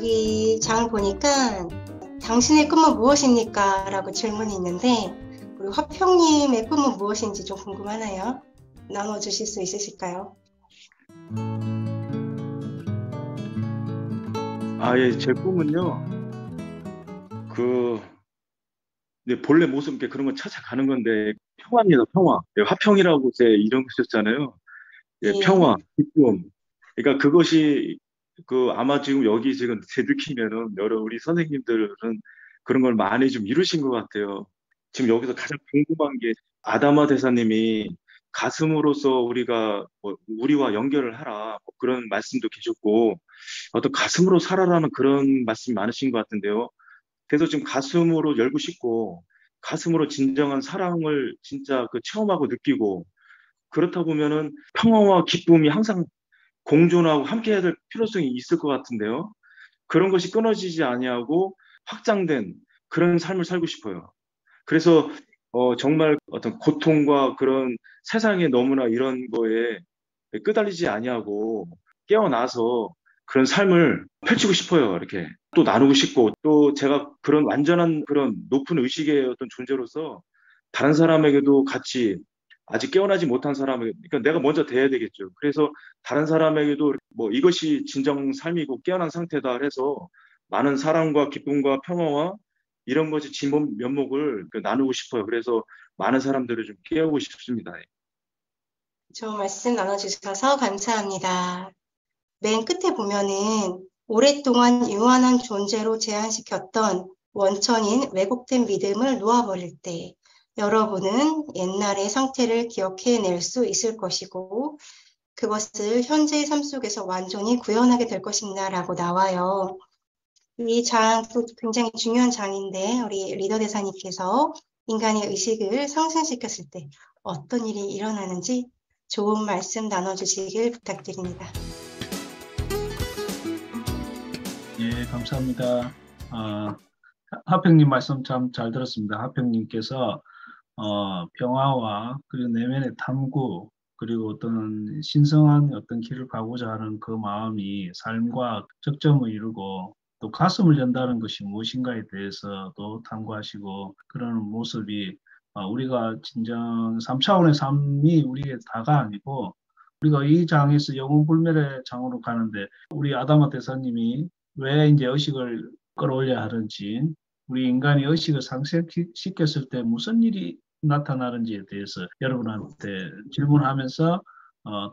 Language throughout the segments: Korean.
여기 장을 보니까 당신의 꿈은 무엇입니까? 라고 질문이 있는데 우리 화평님의 꿈은 무엇인지 좀 궁금하네요. 나눠주실 수 있으실까요? 예, 제 꿈은요, 이제 본래 모습, 그런 건 찾아가는 건데, 평화입니다, 평화. 예, 화평이라고 제 이름 쓰셨잖아요. 예, 예. 평화, 기쁨. 그러니까 그것이, 아마 지금 여기 지금 되돌키면은, 여러 우리 선생님들은 그런 걸 많이 좀 이루신 것 같아요. 지금 여기서 가장 궁금한 게, 아다마 대사님이 가슴으로서 우리가, 우리와 연결을 하라. 뭐 그런 말씀도 계셨고, 어떤 가슴으로 살아라는 그런 말씀이 많으신 것 같은데요. 그래서 지금 가슴으로 열고 싶고, 가슴으로 진정한 사랑을 진짜 체험하고 느끼고, 그렇다 보면은 평화와 기쁨이 항상 공존하고 함께 해야 될 필요성이 있을 것 같은데요. 그런 것이 끊어지지 아니하고 확장된 그런 삶을 살고 싶어요. 그래서 정말 어떤 고통과 그런 세상에 너무나 이런 거에 끄달리지 아니하고 깨어나서 그런 삶을 펼치고 싶어요. 이렇게 또 나누고 싶고, 또 제가 그런 완전한 그런 높은 의식의 어떤 존재로서 다른 사람에게도 같이, 아직 깨어나지 못한 사람에게, 그러니까 내가 먼저 돼야 되겠죠. 그래서 다른 사람에게도 뭐 이것이 진정 삶이고 깨어난 상태다 해서 많은 사랑과 기쁨과 평화와 이런 것이 진본 면목을 나누고 싶어요. 그래서 많은 사람들을 좀 깨우고 싶습니다. 좋은 말씀 나눠주셔서 감사합니다. 맨 끝에 보면은 오랫동안 유한한 존재로 제한시켰던 원천인 왜곡된 믿음을 놓아버릴 때 여러분은 옛날의 상태를 기억해낼 수 있을 것이고 그것을 현재의 삶 속에서 완전히 구현하게 될 것입니다 라고 나와요. 이 장도 굉장히 중요한 장인데 우리 리더 대사님께서 인간의 의식을 상승시켰을 때 어떤 일이 일어나는지 좋은 말씀 나눠주시길 부탁드립니다. 예, 감사합니다. 하평님 말씀 참 잘 들었습니다. 하평님께서 평화와 그리고 내면의 탐구 그리고 어떤 신성한 어떤 길을 가고자 하는 그 마음이 삶과 적점을 이루고 또 가슴을 연다는 것이 무엇인가에 대해서도 탐구하시고 그러는 모습이 우리가 진정 3차원의 삶이 우리의 다가 아니고 우리가 이 장에서 영혼불멸의 장으로 가는데 우리 아다마 대사님이 왜 이제 의식을 끌어올려야 하는지 우리 인간이 의식을 상승시켰을 때 무슨 일이 나타나는지에 대해서 여러분한테 질문하면서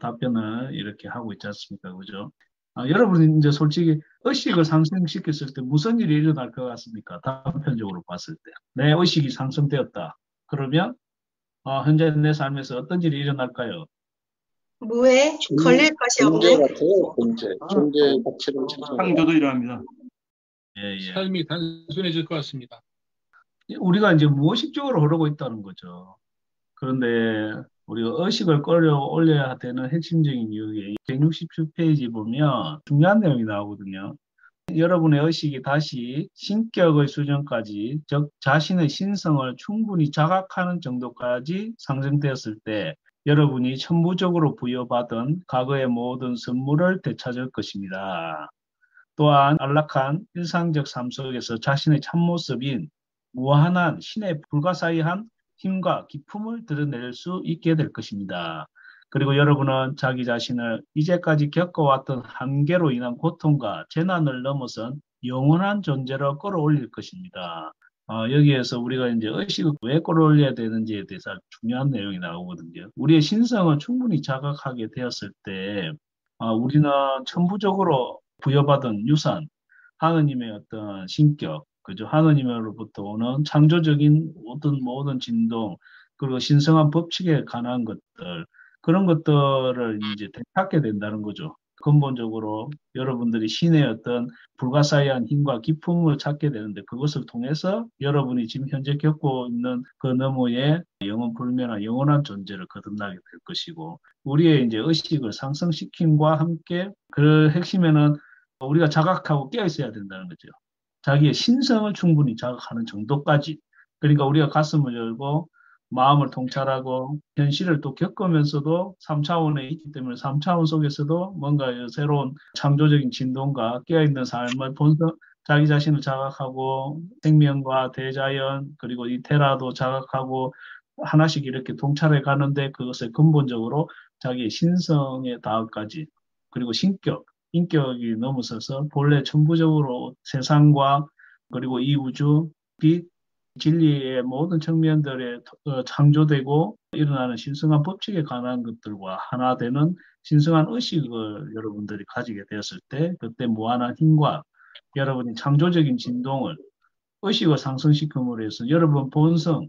답변을 이렇게 하고 있지 않습니까? 그죠? 여러분이 이제 솔직히 의식을 상승시켰을 때 무슨 일이 일어날 것 같습니까? 단편적으로 봤을 때. 내 의식이 상승되었다. 그러면 현재 내 삶에서 어떤 일이 일어날까요? 무에 걸릴 것이 존재 없는 같아요, 존재. 존재 가치를 찾는 창조도 일어납니다. 예, 예. 삶이 단순해질 것 같습니다. 우리가 이제 무의식적으로 흐르고 있다는 거죠. 그런데 우리가 의식을 끌어올려야 되는 핵심적인 이유에 167페이지 보면 중요한 내용이 나오거든요. 여러분의 의식이 다시 신격의 수준까지, 즉 자신의 신성을 충분히 자각하는 정도까지 상승되었을 때 여러분이 천부적으로 부여받은 과거의 모든 선물을 되찾을 것입니다. 또한 안락한 일상적 삶 속에서 자신의 참모습인 무한한 신의 불가사의한 힘과 기품을 드러낼 수 있게 될 것입니다. 그리고 여러분은 자기 자신을 이제까지 겪어왔던 한계로 인한 고통과 재난을 넘어선 영원한 존재로 끌어올릴 것입니다. 여기에서 우리가 이제 의식을 왜 끌어올려야 되는지에 대해서 중요한 내용이 나오거든요. 우리의 신성을 충분히 자각하게 되었을 때 우리는 천부적으로 부여받은 유산, 하느님의 어떤 신격, 그죠? 하느님으로부터 오는 창조적인 모든 진동, 그리고 신성한 법칙에 관한 것들, 그런 것들을 이제 되찾게 된다는 거죠. 근본적으로 여러분들이 신의 어떤 불가사의한 힘과 기품을 찾게 되는데 그것을 통해서 여러분이 지금 현재 겪고 있는 그 너머의 영원불멸한 영원한 존재를 거듭나게 될 것이고 우리의 이제 의식을 상승시킴과 함께 그 핵심에는 우리가 자각하고 깨어 있어야 된다는 거죠. 자기의 신성을 충분히 자각하는 정도까지. 그러니까 우리가 가슴을 열고 마음을 통찰하고 현실을 또 겪으면서도 3차원에 있기 때문에 3차원 속에서도 뭔가 새로운 창조적인 진동과 깨어있는 삶을 본성, 자기 자신을 자각하고 생명과 대자연 그리고 이 테라도 자각하고 하나씩 이렇게 통찰해 가는데 그것을 근본적으로 자기의 신성의 다음까지 그리고 인격이 넘어서서 본래 천부적으로 세상과 그리고 이 우주, 빛, 진리의 모든 측면들에 창조되고 일어나는 신성한 법칙에 관한 것들과 하나 되는 신성한 의식을 여러분들이 가지게 되었을 때 그때 무한한 힘과 여러분이 창조적인 진동을 의식을 상승시킴으로 해서 여러분 본성,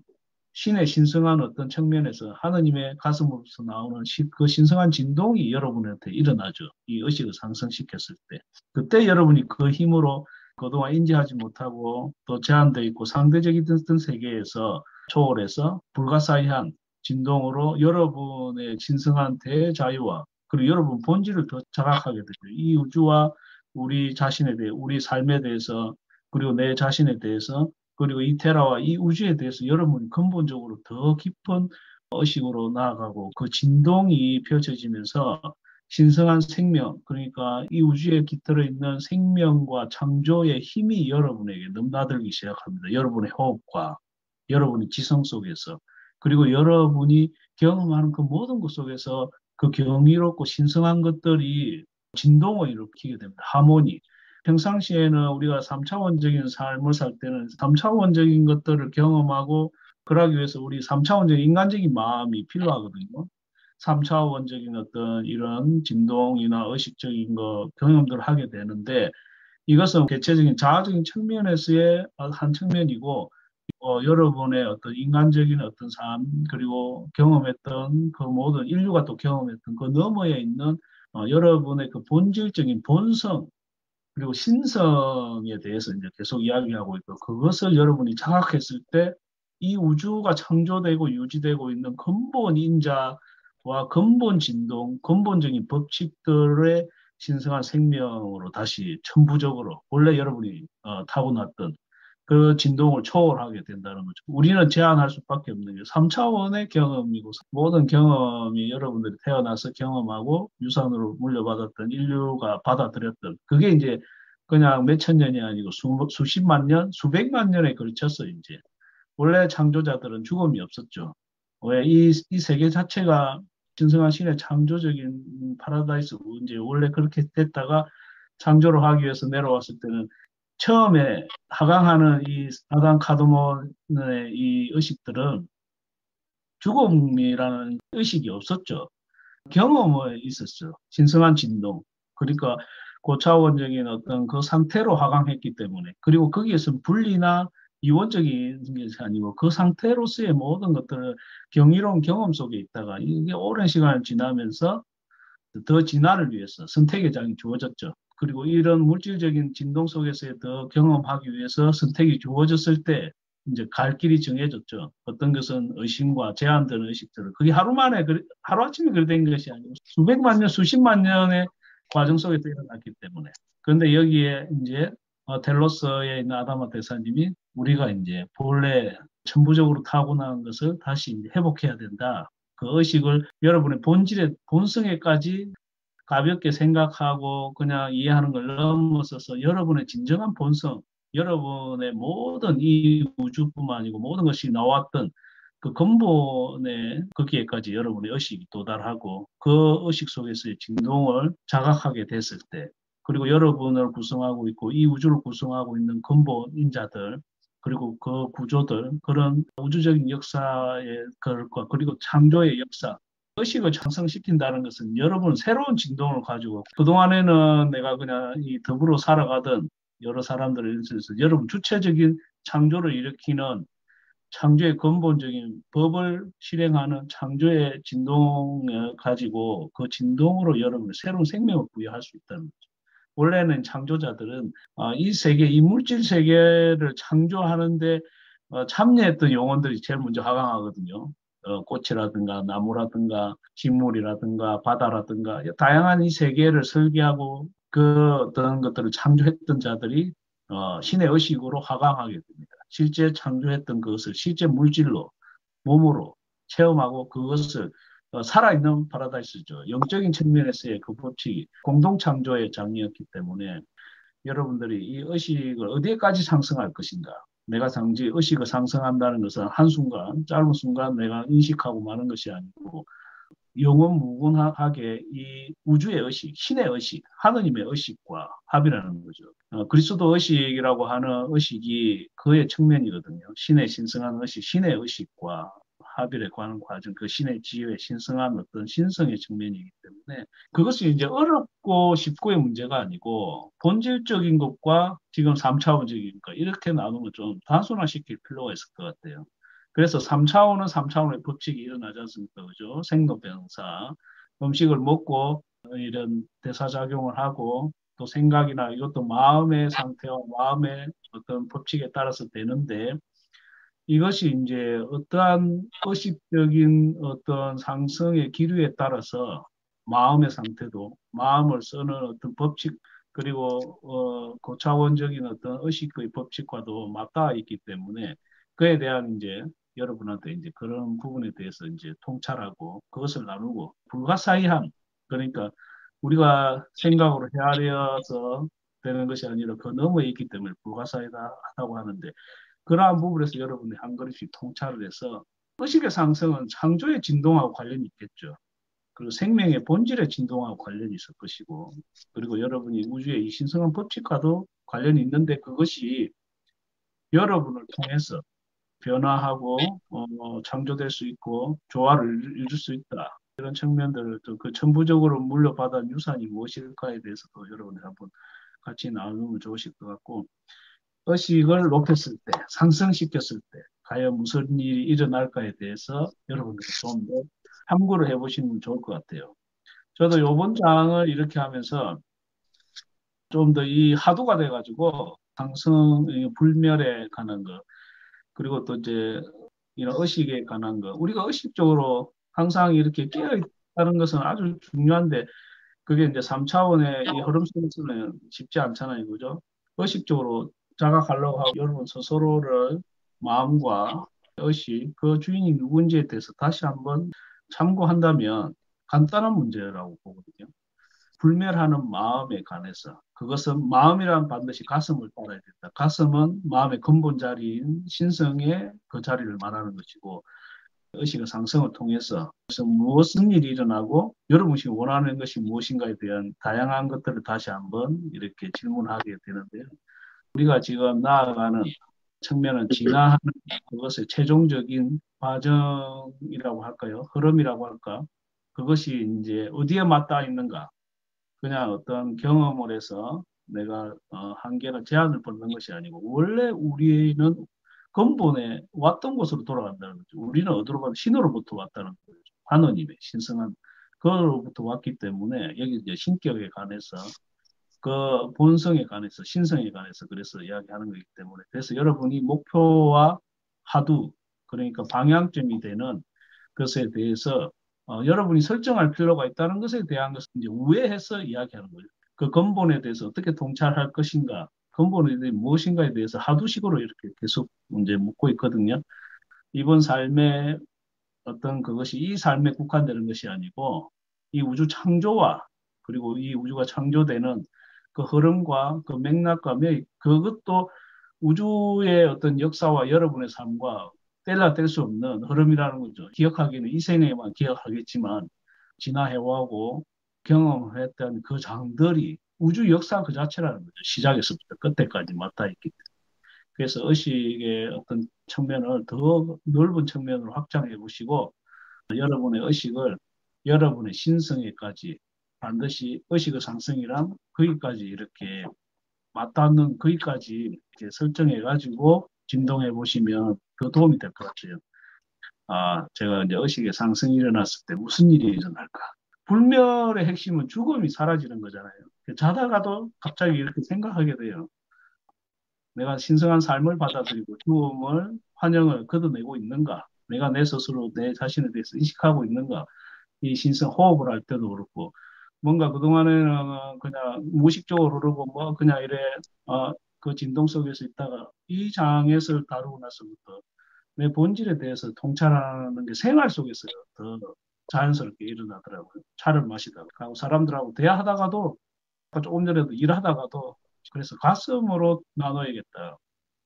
신의 신성한 어떤 측면에서 하느님의 가슴으로서 나오는 그 신성한 진동이 여러분한테 일어나죠. 이 의식을 상승시켰을 때. 그때 여러분이 그 힘으로 그동안 인지하지 못하고 또 제한되어 있고 상대적인 세계에서 초월해서 불가사의한 진동으로 여러분의 신성한 대자유와 그리고 여러분 본질을 더 자각하게 되죠. 이 우주와 우리 자신에 대해, 우리 삶에 대해서 그리고 내 자신에 대해서 그리고 이 테라와 이 우주에 대해서 여러분이 근본적으로 더 깊은 의식으로 나아가고 그 진동이 펼쳐지면서 신성한 생명, 그러니까 이 우주에 깃들어 있는 생명과 창조의 힘이 여러분에게 넘나들기 시작합니다. 여러분의 호흡과 여러분의 지성 속에서 그리고 여러분이 경험하는 그 모든 것 속에서 그 경이롭고 신성한 것들이 진동을 일으키게 됩니다. 하모니. 평상시에는 우리가 3차원적인 삶을 살 때는 3차원적인 것들을 경험하고 그러기 위해서 우리 3차원적인 인간적인 마음이 필요하거든요. 3차원적인 어떤 이런 진동이나 의식적인 거 경험들을 하게 되는데 이것은 개체적인 자아적인 측면에서의 한 측면이고 여러분의 어떤 인간적인 어떤 삶 그리고 경험했던 그 모든 인류가 또 경험했던 그 너머에 있는 여러분의 그 본질적인 본성 그리고 신성에 대해서 이제 계속 이야기하고 있고 그것을 여러분이 자각했을 때 이 우주가 창조되고 유지되고 있는 근본 인자와 근본 진동, 근본적인 법칙들의 신성한 생명으로 다시 천부적으로 원래 여러분이 타고났던 그 진동을 초월하게 된다는 거죠. 우리는 제한할 수밖에 없는 게 3차원의 경험이고 모든 경험이 여러분들이 태어나서 경험하고 유산으로 물려받았던 인류가 받아들였던 그게 이제 그냥 몇천 년이 아니고 수십만 년, 수백만 년에 걸쳐서 이제 원래 창조자들은 죽음이 없었죠. 왜 이 세계 자체가 신성한 신의 창조적인 파라다이스 이제 원래 그렇게 됐다가 창조를 하기 위해서 내려왔을 때는 처음에 하강하는 이 아담 카드몬의 이 의식들은 죽음이라는 의식이 없었죠. 경험에 있었죠. 신성한 진동. 그러니까 고차원적인 어떤 그 상태로 하강했기 때문에. 그리고 거기에서 분리나 이원적인 것이 아니고 그 상태로서의 모든 것들을 경이로운 경험 속에 있다가 이게 오랜 시간을 지나면서 더 진화를 위해서 선택의 장이 주어졌죠. 그리고 이런 물질적인 진동 속에서 더 경험하기 위해서 선택이 주어졌을 때 이제 갈 길이 정해졌죠. 어떤 것은 의심과 제한되는 의식들을 그게 하루아침에 그렇게 된 것이 아니고 수백만 년, 수십만 년의 과정 속에서 일어났기 때문에. 그런데 여기에 이제 텔로스에 있는 아다마 대사님이 우리가 이제 본래 천부적으로 타고난 것을 다시 이제 회복해야 된다. 그 의식을 여러분의 본질의 본성에까지 가볍게 생각하고 그냥 이해하는 걸 넘어서서 여러분의 진정한 본성, 여러분의 모든 이 우주뿐만 아니고 모든 것이 나왔던 그 근본의 거기에까지 여러분의 의식이 도달하고 그 의식 속에서의 진동을 자각하게 됐을 때 그리고 여러분을 구성하고 있고 이 우주를 구성하고 있는 근본 인자들 그리고 그 구조들 그런 우주적인 역사의 것과 그리고 창조의 역사 의식을 창성시킨다는 것은 여러분 새로운 진동을 가지고 그동안에는 내가 그냥 이 더불어 살아가던 여러 사람들을 인해서 여러분 주체적인 창조를 일으키는 창조의 근본적인 법을 실행하는 창조의 진동을 가지고 그 진동으로 여러분의 새로운 생명을 부여할 수 있다는 거죠. 원래는 창조자들은 이 세계, 이 물질 세계를 창조하는데 참여했던 영혼들이 제일 먼저 하강하거든요. 꽃이라든가 나무라든가 식물이라든가 바다라든가 다양한 이 세계를 설계하고 그 어떤 것들을 창조했던 자들이 신의 의식으로 하강하게 됩니다. 실제 창조했던 것을 실제 물질로 몸으로 체험하고 그것을 살아있는 파라다이스죠. 영적인 측면에서의 그 법칙이 공동창조의 장이었기 때문에 여러분들이 이 의식을 어디에까지 상승할 것인가. 내가 단지 의식을 상승한다는 것은 한순간, 짧은 순간 내가 인식하고 마는 것이 아니고 영원무궁하게 이 우주의 의식, 신의 의식, 하느님의 의식과 합이라는 거죠. 그리스도 의식이라고 하는 의식이 그의 측면이거든요. 신의 신성한 의식, 신의 의식과 합일에 관한 과정, 그 신의 지혜에 신성한 어떤 신성의 측면이기 때문에 그것이 이제 어렵고 쉽고의 문제가 아니고 본질적인 것과 지금 3차원적인 것 이렇게 나누면 좀 단순화시킬 필요가 있을 것 같아요. 그래서 3차원은 3차원의 법칙이 일어나지 않습니까? 그죠? 생로병사. 음식을 먹고 이런 대사작용을 하고 또 생각이나 이것도 마음의 상태와 마음의 어떤 법칙에 따라서 되는데 이것이 이제 어떠한 의식적인 어떤 상승의 기류에 따라서 마음의 상태도 마음을 쓰는 어떤 법칙 그리고 고차원적인 어떤 의식의 법칙과도 맞닿아 있기 때문에 그에 대한 이제 여러분한테 이제 그런 부분에 대해서 이제 통찰하고 그것을 나누고 불가사의함 그러니까 우리가 생각으로 헤아려서 되는 것이 아니라 그 너머에 있기 때문에 불가사의하다고 하는데 그러한 부분에서 여러분이 한 걸음씩 통찰을 해서 의식의 상승은 창조의 진동하고 관련이 있겠죠. 그리고 생명의 본질의 진동하고 관련이 있을 것이고 그리고 여러분이 우주의 이 신성한 법칙과도 관련이 있는데 그것이 여러분을 통해서 변화하고 창조될 수 있고 조화를 이룰 수 있다. 이런 측면들을 그 천부적으로 물려받은 유산이 무엇일까에 대해서도 여러분이 한번 같이 나누면 좋으실 것 같고 의식을 높였을 때, 상승시켰을 때 과연 무슨 일이 일어날까에 대해서 여러분들이 좀 더 탐구를 해보시면 좋을 것 같아요. 저도 이번 장을 이렇게 하면서 좀 더 이 하도가 돼가지고 상승, 불멸에 관한 거 그리고 또 이제 이런 의식에 관한 거 우리가 의식적으로 항상 이렇게 깨어있다는 것은 아주 중요한데 그게 이제 3차원의 이 흐름 속에서는 쉽지 않잖아요. 그죠? 의식적으로 자각하려고 하고 여러분 스스로를 마음과 의식, 그 주인이 누군지에 대해서 다시 한번 참고한다면 간단한 문제라고 보거든요. 불멸하는 마음에 관해서 그것은 마음이란 반드시 가슴을 따라야 된다. 가슴은 마음의 근본 자리인 신성의 그 자리를 말하는 것이고 의식의 상승을 통해서 그래서 무슨 일이 일어나고 여러분이 원하는 것이 무엇인가에 대한 다양한 것들을 다시 한번 이렇게 질문하게 되는데요. 우리가 지금 나아가는 측면은 진화하는 그것의 최종적인 과정이라고 할까요? 흐름이라고 할까? 그것이 이제 어디에 맞닿아 있는가? 그냥 어떤 경험을 해서 내가 한계나 제한을 벗는 것이 아니고 원래 우리는 근본에 왔던 곳으로 돌아간다는 거죠. 우리는 어디로 가면 신으로부터 왔다는 거죠. 하느님의 신성한 그로부터 왔기 때문에 여기 이제 신격에 관해서 그 본성에 관해서 신성에 관해서 그래서 이야기하는 거기 때문에 그래서 여러분이 목표와 하두 그러니까 방향점이 되는 것에 대해서 여러분이 설정할 필요가 있다는 것에 대한 것을 이제 우회해서 이야기하는 거예요. 그 근본에 대해서 어떻게 통찰할 것인가, 근본에 대해 무엇인가에 대해서 하두식으로 이렇게 계속 이제 묻고 있거든요. 이번 삶의 어떤 그것이 이 삶에 국한되는 것이 아니고 이 우주 창조와 그리고 이 우주가 창조되는 그 흐름과 그 맥락과 그것도 우주의 어떤 역사와 여러분의 삶과 뗄라 뗄 수 없는 흐름이라는 거죠. 기억하기는 이 생에만 기억하겠지만 진화해오고 경험했던 그 장들이 우주 역사 그 자체라는 거죠. 시작에서부터 끝에까지 맞닿아 있기 때문에. 그래서 의식의 어떤 측면을 더 넓은 측면으로 확장해 보시고 여러분의 의식을 여러분의 신성에까지 반드시 의식의 상승이랑 거기까지 이렇게 맞닿는 거기까지 이렇게 설정해 가지고 진동해 보시면 더 도움이 될 것 같아요. 제가 이제 의식의 상승이 일어났을 때 무슨 일이 일어날까? 불멸의 핵심은 죽음이 사라지는 거잖아요. 자다가도 갑자기 이렇게 생각하게 돼요. 내가 신성한 삶을 받아들이고 죽음을 환영을 걷어내고 있는가? 내가 내 스스로 내 자신에 대해서 인식하고 있는가? 이 신성 호흡을 할 때도 그렇고 뭔가 그동안에는 그냥 무의식적으로 그러고 뭐 그냥 이래 그 진동 속에서 있다가 이 장에서 다루고 나서부터 내 본질에 대해서 통찰하는 게 생활 속에서 더 자연스럽게 일어나더라고요. 차를 마시다가 하고 사람들하고 대화하다가도 조금 전에도 일하다가도 그래서 가슴으로 나눠야겠다.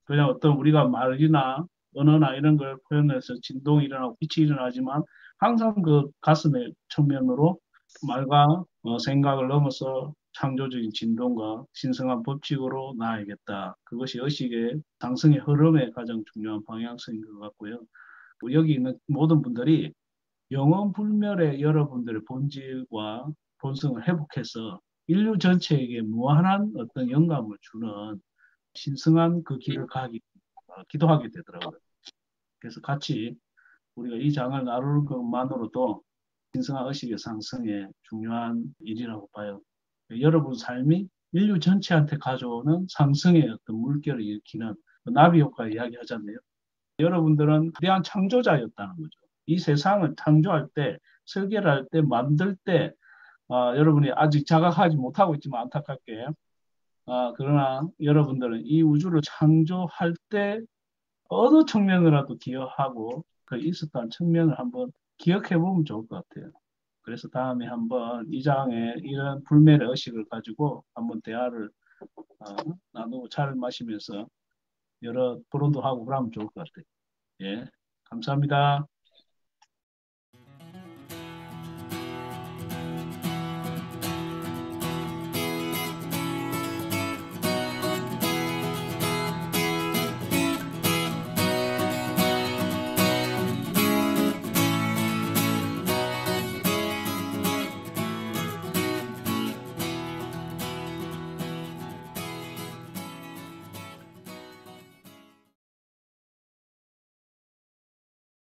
그냥 어떤 우리가 말이나 언어나 이런 걸 표현해서 진동이 일어나고 빛이 일어나지만 항상 그 가슴의 측면으로 말과 생각을 넘어서 창조적인 진동과 신성한 법칙으로 나아야겠다. 그것이 의식의 상승의 흐름의 가장 중요한 방향성인 것 같고요. 여기 있는 모든 분들이 영원 불멸의 여러분들의 본질과 본성을 회복해서 인류 전체에게 무한한 어떤 영감을 주는 신성한 그 길을 기도하게 되더라고요. 그래서 같이 우리가 이 장을 나누는 것만으로도 신성한 의식의 상승에 중요한 일이라고 봐요. 여러분 삶이 인류 전체한테 가져오는 상승의 어떤 물결을 일으키는 나비 효과 이야기하잖아요. 여러분들은 대한 창조자였다는 거죠. 이 세상을 창조할 때, 설계를 할 때, 만들 때, 여러분이 아직 자각하지 못하고 있지만 안타깝게, 그러나 여러분들은 이 우주를 창조할 때 어느 측면이라도 기여하고 그 있었던 측면을 한번 기억해 보면 좋을 것 같아요. 그래서 다음에 한번 이 장에 이런 불멸의 의식을 가지고 한번 대화를 나누고 차를 마시면서 여러 토론도 하고 그러면 좋을 것 같아요. 예, 감사합니다.